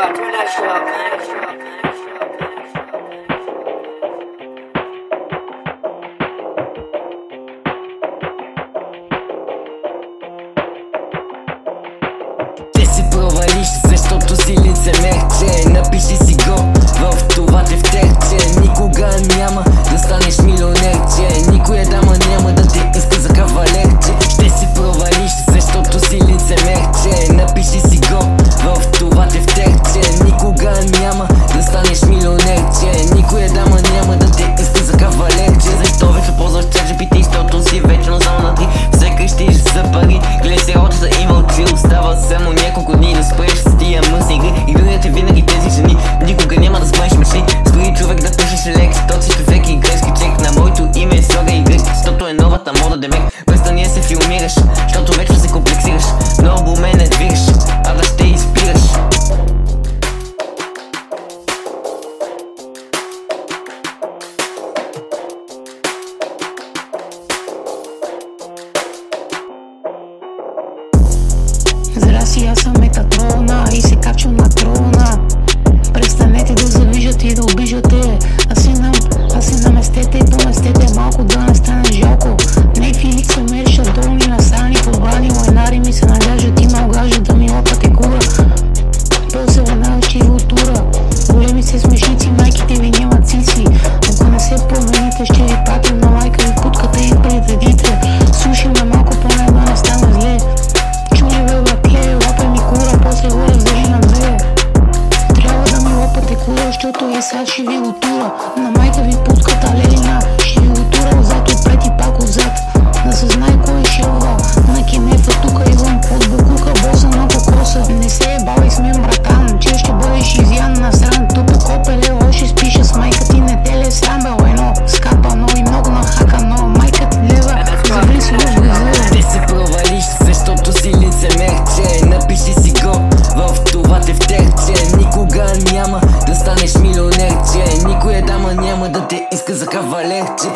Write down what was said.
Те си провалиш, защото си лицемерче. Напиши си го в това тефтерче. Никога няма да станеш милионерче. Никоя дама няма да те иска за кавалерче. Ще си провалиш, защото си лицемерче. Напиши си го в това тефтерче. Никога няма да станеш милионерче. Никоя дама няма да те иска за кавалерче. Защо вече ползваш ChatGPT, защото си вече само на 3. Все крещиш за пари, гледай се работата и мълчи. Остава само няколко дни да спреш с тия мъсни игри. Игрирате винаги тези жени, никога няма да сбавиш мечти. Спри човек да пишеш лекс, то си човек и грешки чек. На моето име е слага и грешки, защото е новата мода демек. Престани да се филмираш, защото вече се комплексираш. Много ме не двигаш, а да ще изпираш. Здрасти, аз съм Метатрона и се качвам на трона. Престанете да завиждате и да обиждате. Аз си наместете и поместете малко, да не стане жалко. Нейфи лица мериша долни насрани, подбрани лайнари ми се нагажат и ме огажат да ми лапате кура. После веднага ще ви отура. Големи се смешници, майките ви нямат цици. Ако не се промените, ще ви пратим на лайка ви путката и предадите. Слушай ме малко, поне да не стане зле. Чули бе бакле, лапе ми кура, после го раздържи на две. Трябва да ми лапате кура, защото и сега ще ви отура. На майка ви путката лелина, ще ви отура отзад, отпред и пак отзад. Да се знае кой е шелва, на кенефа тука идвам от букука, боса на кокоса. Не се ебавай с мен, братан, че ще бъдеш изян на сран. Тупо копеле, лоши спиша с майка ти, не те ли срам бе, лайно. Скапано и много нахакано, майка ти лева, завли си в газа. Те се провалиш, защото си лицемерче. Напиши си го в това тефтерче. Никога няма да станеш милионерче. Никоя дама няма да те иска за кавалерче.